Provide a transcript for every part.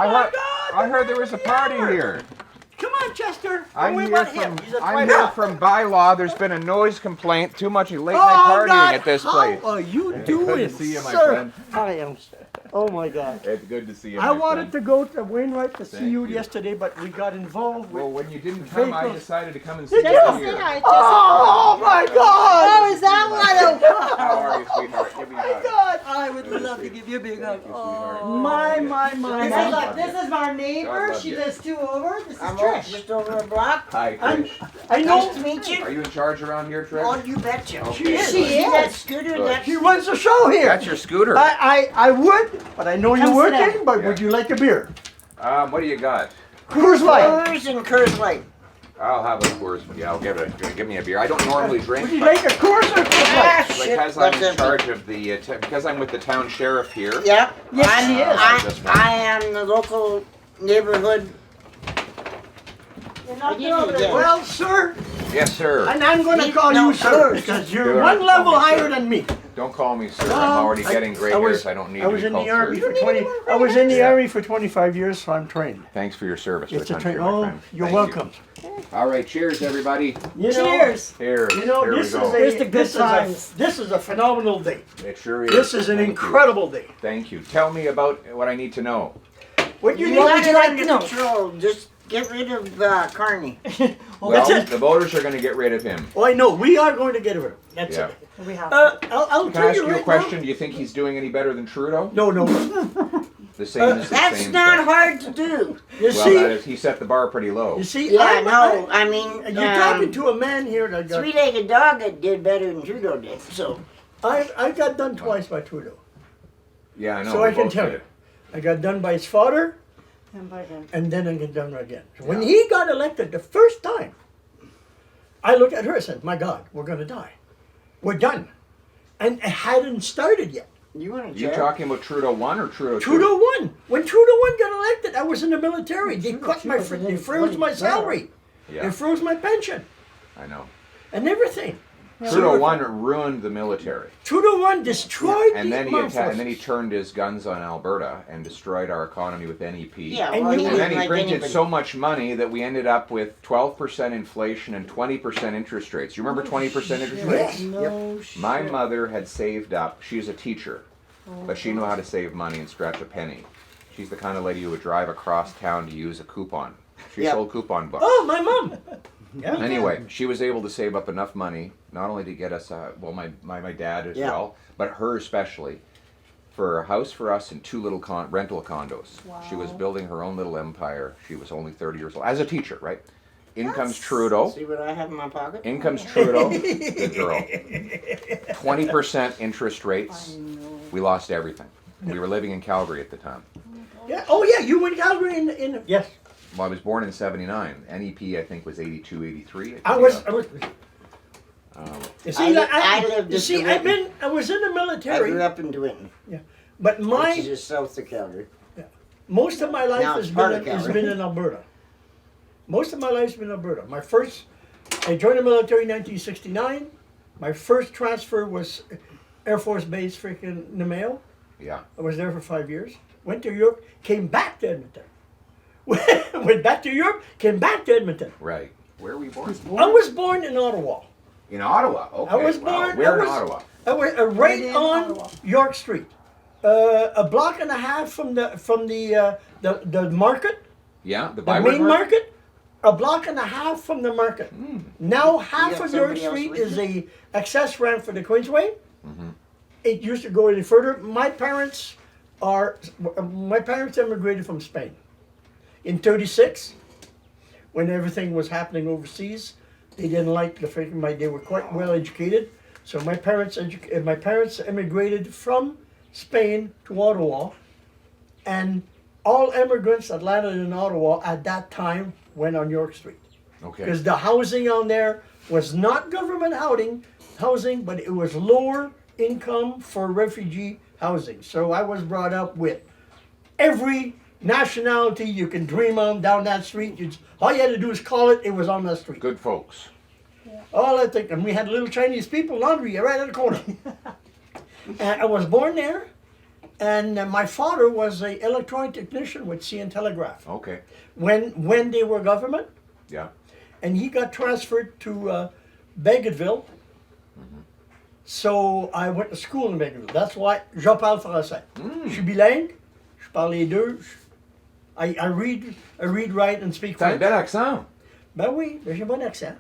I heard there was a party here. Come on, Chester. I'm Don't worry here about him. from He's a I'm twin. here from bylaw. There's been a noise complaint. Too much late night partying God, at this place. How are you Good doing, to see you, my sir? friend. I am. Oh my God. It's good to see you. I my wanted friend. to go to Wainwright to see Thank you you. yesterday, but we got involved with. Well, when you didn't come, I vehicles. decided to come and see you Did you? here. Oh my God! Oh, is that what? How are you, sweetheart? Give me a hug. God! I would love to give you a big hug. sweetheart. My. This is, like, this is our God neighbor. love She you. lives 2 over. This is I'm Trish. just over the block. Hi, I'm- Trish. I Nice know. to meet you. Are you in charge around here, Trish? Oh, you betcha. Okay. She is. She See that is. scooter? Good. That's She runs the show here. That's your scooter. I would, but I know you're Come sit working. down. But Yeah. would you like a beer? What do you got? Coors Light. Coors and Coors Light. I'll have a Coors. Yeah, I'll give me a beer. I don't normally drink. Would you but like a Coors or Coors Light? Ah, shit. because I'm That's in empty. charge of the, because I'm with the town sheriff here. Yep. Yes, she is. I am the local neighborhood. You're not I there over didn't there. get- Well, sir, Yes, sir. and I'm going to call No, you sir sir. because Do you're it. one level Call me, higher sir. than me. Don't call me sir. Well, I'm already getting gray I was- hairs. I don't need I to was be in called the army sir. for 20. I was in the Yeah. army for 25 years, so I'm trained. Thanks for your service to It's the a country, train. my Oh, friend. you're Thank welcome. You. All right, cheers, everybody. You know, Cheers. Cheers. You know, Here this we is go. Here's the good this is times. this is a phenomenal day. It sure is. This is an Thank you. incredible day. Thank you. Tell me about what I need to know. What you You need What got would you it like under to know? control. Just get rid of Carney. Well, that's it. the voters are going to get rid of him. Oh, I know. We are going to get rid of it. That's Yeah. it. We have. I'll Can tell I ask you you a right question? Do you think he's doing any better than Trudeau? now. No. The same as the That's same not stuff. hard to do. You Well, see, that is, he set the bar pretty low. you see. Yeah, no, I mean, You're talking to a man here that got. three-legged dog that did better than Trudeau did. So I got done twice by Trudeau. Yeah, I know. So we I can both tell did. you. I got done by his father, And by then. and then I get done again. So when Yeah. he got elected the first time, I looked at her and said, "My God, we're gonna die. We're done," and it hadn't started yet. you want to You talking about Trudeau 1 or Trudeau 2? Trudeau won. When Trudeau won got elected, I was in the military. They cut my, they froze my salary. Yeah, They froze my pension I know. and everything. Trudeau 1 ruined the military. Trudeau won destroyed And then, the he armed and then he forces. turned his guns on Alberta and destroyed our economy with NEP. Yeah, And well, you- he And then didn't he like printed anybody. so much money that we ended up with 12% inflation and 20% interest rates. You remember 20% interest rates? No shit. My mother had saved up. She's a teacher, but she knew how to save money and scratch a penny. She's the kind of lady who would drive across town to use a coupon. She Yep. sold coupon books. Oh, my mom. Yeah. Anyway, she was able to save up enough money, not only to get us, well, my dad as Yeah. well, but her especially, for a house for us and 2 little rental condos. She was Wow. building her own little empire. She was only 30 years old. As a teacher, right? In comes Trudeau. See what I have in my pocket? In comes Trudeau, good girl. 20% interest rates. We lost everything. We were living in Calgary at the time. Yeah. Oh, yeah. You went Calgary in yes. Well, I was born in 79. NEP, I think, was 82, 83. I was. You see, I lived you in see, Sweden. I was in the I military, grew up in DeWinton, but which is my just south of Calgary. most of my life Now has it's part been of has Calgary. been in Alberta. Most of my life's been in Alberta. I joined the military in 1969. My first transfer was Air Force Base, freaking Namao. Yeah. I was there for 5 years. Went to Europe, came back to Edmonton. Went back to Europe, came back to Edmonton. Right. Where were you born? I was born in Ottawa. In Ottawa. Okay. I was wow. born. Where I in was, Ottawa? I was right Right in on Ottawa. York Street, a block and a half from the market, Yeah, the the Byward main market. A block and a half from the market. Now half got of York somebody else Street with is you? a access ramp for the Queensway. It used to go any further. My parents immigrated from Spain in '36 when everything was happening overseas. They didn't like the fact that they were quite well educated. So my parents immigrated from Spain to Ottawa, and all immigrants that landed in Ottawa at that time went on York Street Okay. because the housing on there was not government housing, but it was lower income for refugee housing. So I was brought up with every nationality you can dream on down that street. All you had to do is call it. It was on that street. Good folks. All I think, and we had little Chinese people laundry right at the corner. And I was born there, And my father was an electronic technician with CN Telegraph Okay. when they were government, Yeah. and he got transferred to Bagotville. So I went to school in Bagotville. That's why je parle français. Je suis bilingue. Je parle les deux. I read, write, and speak T'as un French. bel accent. Ben oui, ben j'ai un bon accent.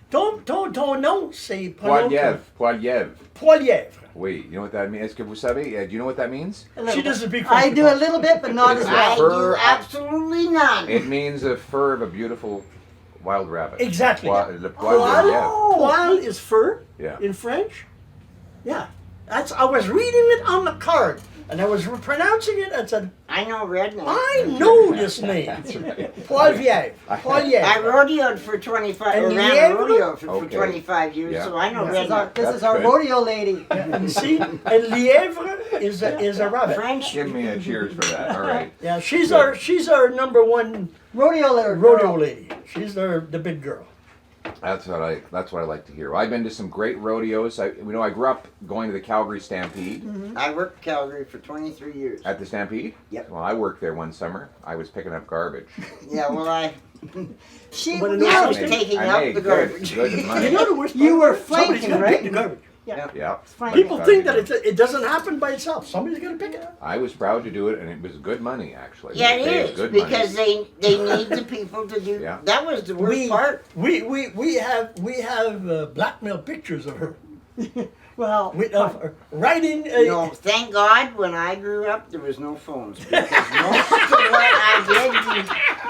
Ton nom, c'est Poiliev. Poiliev. Poilièvre. Oui. You know what that means? Est-ce que vous savez? Do you know what that means? A little She bit. doesn't speak French. I do a little bit, but not as It's I well. Fur- do absolutely none. It means a fur of a beautiful wild rabbit. Exactly. Le poil de Poil, lièvre. poil is fur Yeah. in French. Yeah. I was reading it on the card and I was pronouncing it and said, I know redneck. I know this name. That's right. Poilièvre. I Poilièvre. rodeoed for 25, And or ran a Lièvre? rodeo for Okay. 25 years, Yeah. so I know This is our, redneck. this That's is our good. rodeo lady. And see, and lièvre is a rabbit. French. Give me a cheers for that. All right. Yeah, she's our number one Rodeo lady. rodeo lady. She's the big girl. That's what I like to hear. I've been to some great rodeos. I grew up going to the Calgary Stampede. I worked Calgary for 23 years. At the Stampede? Yep. Well, I worked there one summer. I was picking up garbage. Yeah, well, She, Wanna know I was something? taking I out made the good garbage. money. You know the worst You part? were Somebody's flanking, gonna right? pick the garbage. yeah. Yeah. fine. People Like, think that it doesn't happen by itself. Somebody's gonna pick it. I was proud to do it, and it was good money, actually. Yeah, They it paid is, good because money. they need the people to do, Yeah. that was the worst part. We have blackmail pictures of her. Well, Of her riding. No, thank God when I grew up there was no phones, because most of what I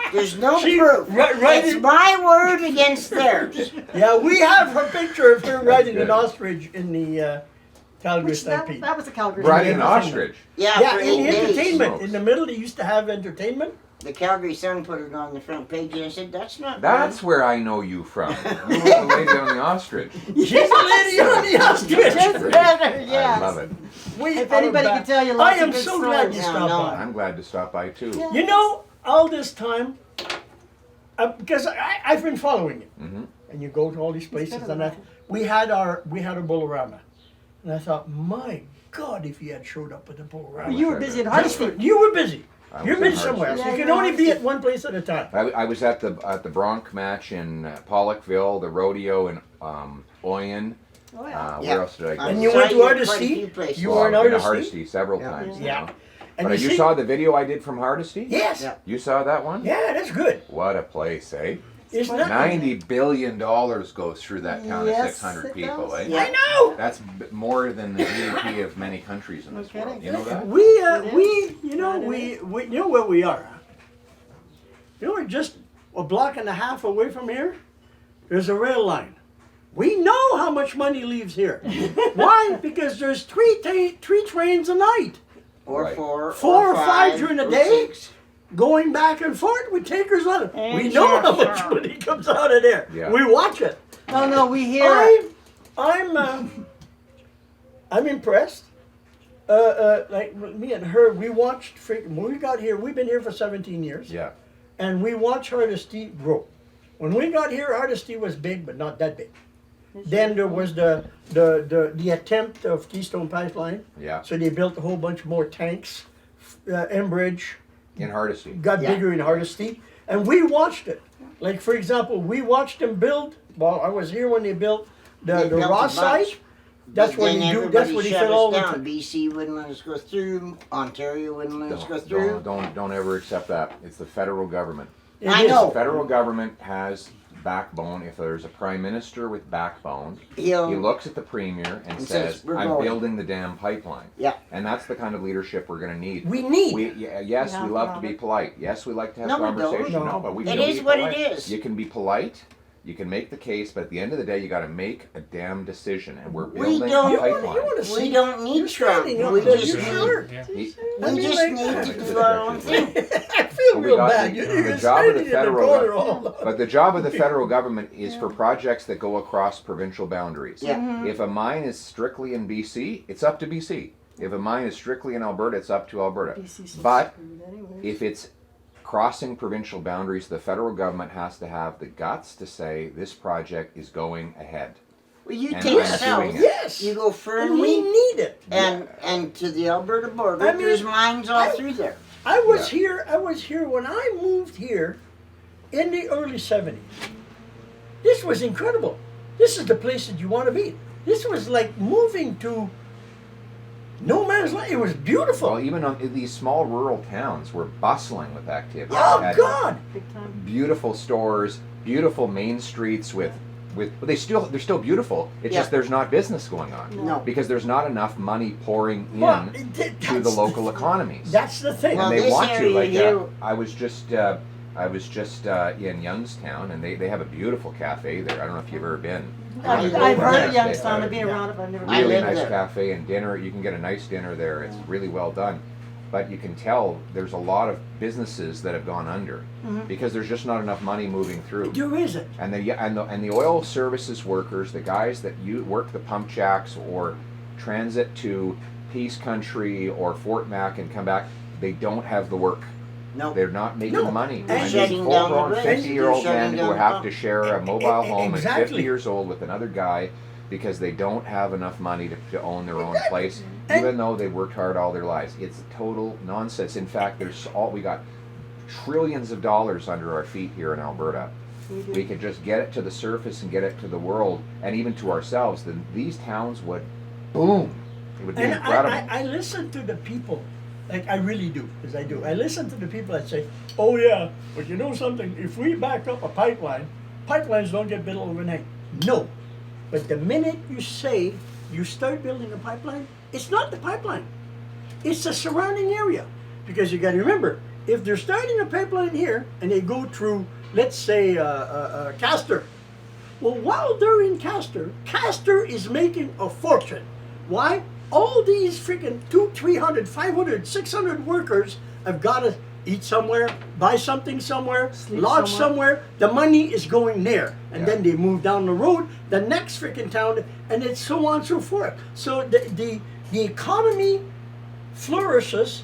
did, there's no She- proof. right It's in- my word against theirs. Yeah, we have her picture of her riding an good. ostrich in the Calgary which that, Stampede. that was a Calgary. Riding an Entertainment. ostrich. Yeah, Yeah, for in 8 the days. entertainment. Smokes. In the middle, they used to have entertainment. The Calgary Sun put it on the front page, and I said, "That's not." That's where I know you from. You were the lady on the ostrich. She's the lady on the ostrich. Just better, yes. I love it. We If are anybody back. can tell you I lots of am good so glad stories. you No, stopped no. by. I'm glad to stop by too. Yeah. You know, all this time, because I've been following it, Mhm. and you go to all these places, better and than we had a Bolorama, and I thought, my God, if you had showed up at the Bolorama, You were busy at Hardisty. you were busy. I You're was in busy somewhere else. Hardisty. You Yeah, can you're only in be Hardisty. at one place at a time. I was at the Bronc match in Pollockville, the rodeo in Oyen. Oh, yeah. Where else did I go? And you Saw went to you quite a Hardisty? few places. You Well, were in I've been to Hardisty? Hardisty several Yeah. times. Yeah. You know. And But you see- saw the video I did from Hardisty? Yes. Yeah. You saw that one? Yeah, that's good. What a place, eh? Isn't that? $90 billion goes through that town of Yes, 600 it people, does. eh? Yeah. I know. That's more than the GDP of many countries in No this world. kidding. You know that? We, It you know, we, you know where we are. Huh? You know, we're just a block and a half away from here. There's a rail line. We know how much money leaves here. Why? Because there's three trains a night Or Right. Four or five during the or day? 6. going back and forth with takers on it. And We know how sure, much sure. money comes out of there. Yeah. We watch it. Oh no, we hear. I'm impressed. Like me and her, we watched. When we got here, we've been here for 17 years, Yeah. and we watched Hardisty grow. When we got here, Hardisty was big, but not that big. Then there was the attempt of Keystone Pipeline, Yeah. so they built a whole bunch more tanks. Enbridge In Hardisty. got Yeah. bigger in Hardisty, and we watched it. Like for example, we watched them build. Well, I was here when they built They the built a Ross bunch. site. That's But where then you do. That's everybody where they shut fill all us the. down. BC wouldn't let us go through. Ontario wouldn't let us go Don't, through. don't ever accept that. It's the federal government. It I is. know. The federal government has backbone. If there's a prime minister with backbone, he He'll, looks at the premier and And says, says, "We're I'm going." building the damn pipeline. Yeah. And that's the kind of leadership we're going to need. We need. Yes, Yeah, we love to Robert. be polite. Yes, we like to have No, we don't. conversation. No. No, but we It can is be what it polite. is. You can be polite. You can make the case, but at the end of the day, you got to make a damn decision. And we're We building don't- a You wanna pipeline. see- we don't need You're Trump. standing up We there, just you need, sure? He- I we mean, just like- need to Yeah, do our own thing. I feel We real got bad. the- You're the job of the standing in the federal corner government. all. But the job of the federal government is for projects that go across provincial boundaries. Yeah. If a mine is strictly in BC, it's up to BC. If a mine is strictly in Alberta, it's up to Alberta. BC's But screwed anyway. if it's crossing provincial boundaries, the federal government has to have the guts to say this project is going ahead. Well, you And take I'm south, doing it. Yes. you go And we Fernley need it. and to the Alberta border. I mean, there's mines all I- through there. I was here when I moved here in the early 70s. This was incredible. This is the place that you want to be. This was like moving to no man's land. It was beautiful. Well, even in these small rural towns were bustling with activity. Oh Had God! Big time. Beautiful stores, beautiful main streets with they're still beautiful. It's Yeah. just there's not business going on No. because there's not enough money pouring in Well, to the local economies. That's the thing. Well, And they this want to. area Like here- I was just in Youngstown, and they have a beautiful cafe there. I don't know if you've ever been. I've heard of Yeah. Youngstown. I've been around it, but I've never I Really live nice there. cafe and dinner. You can get a nice dinner there. It's really well done. But you can tell there's a lot of businesses that have gone under because there's just not enough money moving through. There isn't. And the oil services workers, the guys that work the pump jacks or transit to Peace Country or Fort Mac and come back, they don't have the work. No. They're not making No. money. And And these shutting down the full-grown rigs. 50-year-old They're men shutting who down have the to share a mobile home at Exactly. 50 years old with another guy because they don't have enough money to own their own place, And- even though they worked hard all their lives. It's total nonsense. In fact, we got trillions of dollars under our feet here in Alberta. We could just get it to the surface and get it to the world and even to ourselves, then these towns would boom. It would be And incredible. I listen to the people, like I really do, because I do. I listen to the people that say, "Oh yeah, but you know something? If we back up a pipeline, pipelines don't get built overnight." No, but the minute you say you start building a pipeline, it's not the pipeline; it's the surrounding area. Because you got to remember, if they're starting a pipeline here and they go through, let's say, Castor. Well, while they're in Castor, Castor is making a fortune. Why? All these freaking 200, 300, 500, 600 workers have got to eat somewhere, buy something somewhere, Sleep lodge somewhere. somewhere. The money is going there. And Yeah. then they move down the road, the next freaking town, and it's so on and so forth. So the economy flourishes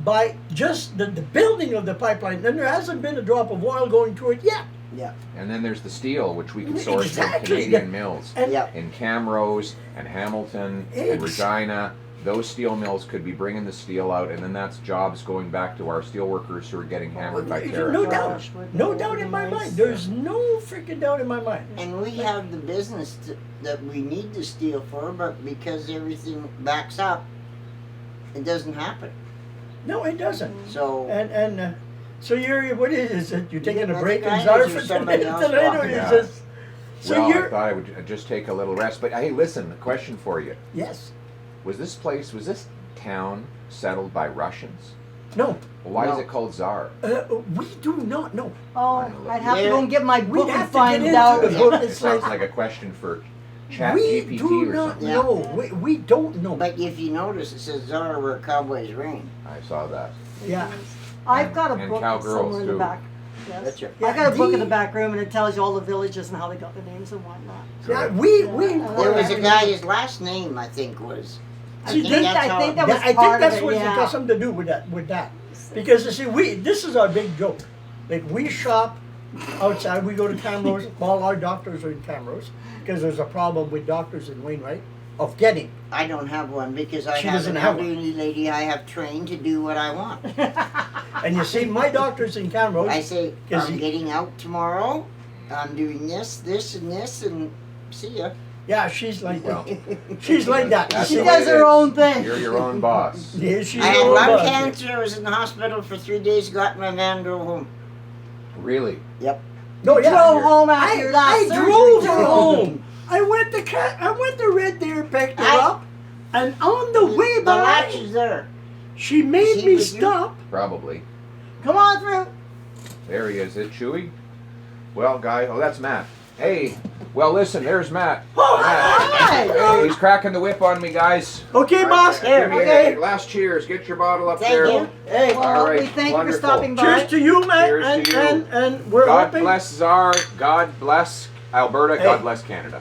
by just the building of the pipeline. Then there hasn't been a drop of oil going through it yet. Yeah. And then there's the steel, which we can source Exactly. from Canadian mills. And Yeah. In Camrose and Hamilton and Ex- Regina, those steel mills could be bringing the steel out, and then that's jobs going back to our steel workers who are getting hammered by tariffs. no doubt. Gosh, would No that doubt be in my nice? mind. There's no freaking doubt in my mind. And we have the business that we need the steel for, but because everything backs up, it doesn't happen. No, it doesn't. So And so what is it? You're taking a another break guy in Czar or for somebody tonight, else or walking you out? just so Well, I you're thought I would just take a little rest. But hey, listen, a question for you. yes. Was this town settled by Russians? No, Well, why is No. it called Czar? we do not know. Oh, I'd have to go and get my We'd book have and to find get it out. into the book. It It's sounds like like a question for Chat we GPT do or not something. Yeah. know. We don't know. but if you notice, it says Czar where cowboys reign. I saw that. Yeah. I've got a And book cowgirls, somewhere in the too. back. Yes. That's your Yeah, I got a book in the- the back room, and it tells you all the villages and how they got the names and whatnot. Yeah, Correct. we There was a Yeah. guy. His last name, I think, was. See, I think that was I think part that's of it. what it Yeah. got something to do with that. Because you see, this is our big joke. Like we shop outside. We go to Camrose. All our doctors are in Camrose because there's a problem with doctors in Wainwright of getting. I don't have one because I She have doesn't an have one. elderly lady I have trained to do what I want. And you see, my doctor's in Camrose. I say, Is I'm he- getting out tomorrow. I'm doing this, and see ya. Yeah, she's like Well, that. She's like that. That's She the way does it her is. own thing. You're your own boss. Yeah, she's I had all lung about it. cancer. I was in the hospital for 3 days. Got my van, drove home. Really? Yep. No, yeah. Drove home after your last I surgery, drove too. her home. I went to Red Deer, picked her I- up, and on the way The latch back, is there. she Is made he me with you? stop. Probably. Come on through. There he is. It Chewy? Well, guy. Oh, that's Matt. Hey. Well, listen. There's Matt. Oh, Matt. Hi. Hey, he's cracking the whip on me, guys. Okay, boss. Give me Okay. a last cheers. Get your bottle up Thank there. you. Hey, Well, All right, we thank you wonderful. for stopping by. cheers to you, man. Cheers and, to you. and we're God hoping. bless Czar. God bless Alberta. Hey. God bless Canada.